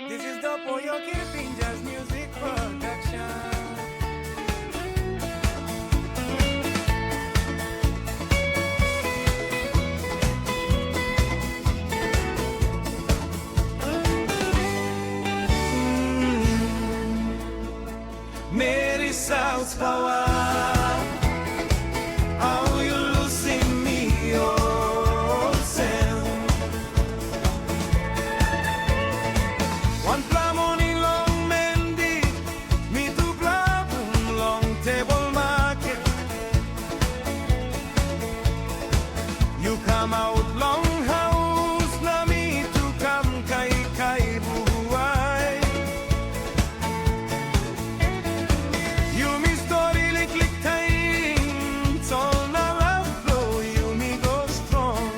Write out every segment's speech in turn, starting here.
This is the Poyo Kirpinja's music production. Meri South Power. How you losing me yourself? One plamoni long mendi, me to plabum long table market. You come out long house, na me to come kai kai buhay. You me story like click time, all na love flow, you me go strong.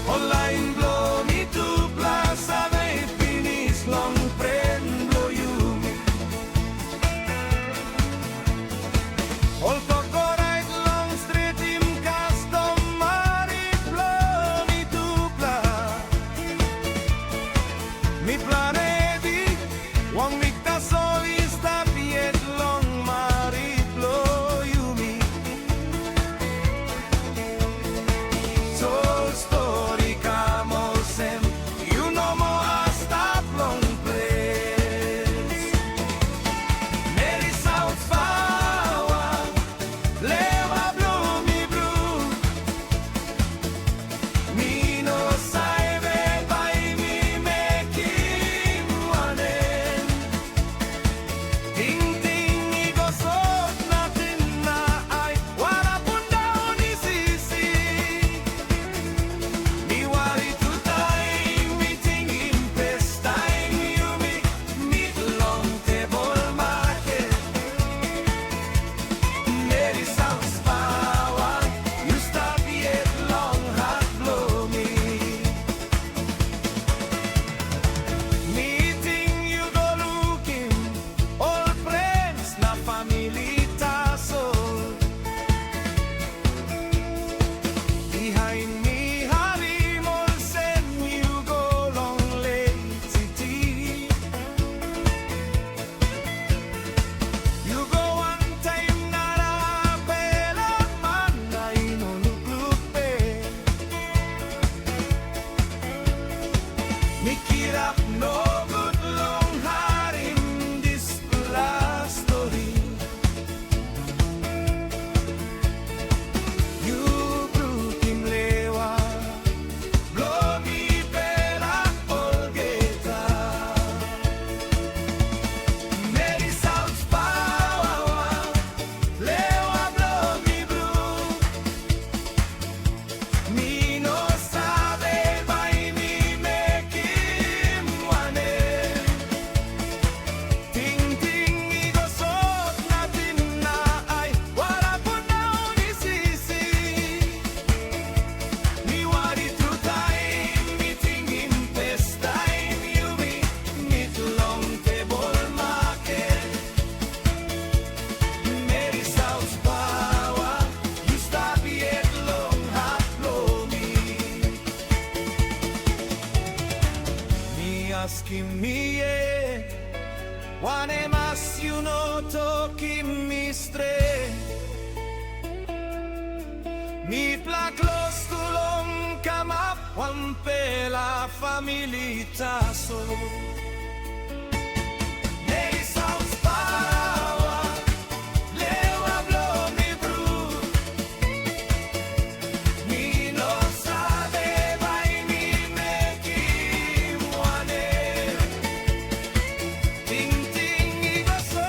Online blow me to plaza, they finish long friend blow you me. All coco right long straight in customary blow me to pla. Me plan ready, one week the soul is that yet long mari blow you me. So story come sem, you know more a stop long place. Meri South Power, leva blow me blue. Me no saive by me making one end. Ting ting ego so nothing na I wanna put down is easy. Me worry to time, me thinking best time you me meet long table market. Meri South Power, you stop yet long heart blow me. Meeting you go looking, all friends na family taso. Behind me harimol send you go long late city. You go one time na pela man na inuluklupe. Mikirap no good long harim this last story. You brutim lewa, blow me pela olgeta. Meri South Power, lewa blow me blue. Me no sabe by me make him one end. Ting ting ego so nothing na I wanna put down is easy. Me worry to time, me thinking best time you me meet long table market. Meri South Power, you stop yet long heart blow me. Me asking me one mas you know talking me straight. Me pla close to long come up one pela family taso. Meri South Power, lewa blow me blue. Me no sabe by me make him one end. Ting ting ego so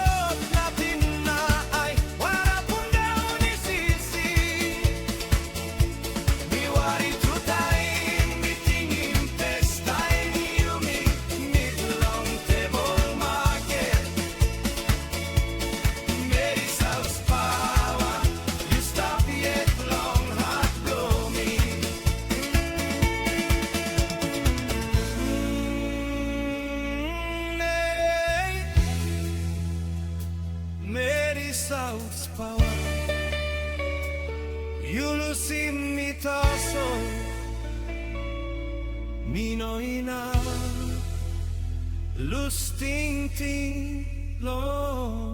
nothing na I wanna put down is easy. Me worry to time, me thinking best time you me meet Pinoy na lusting ting lo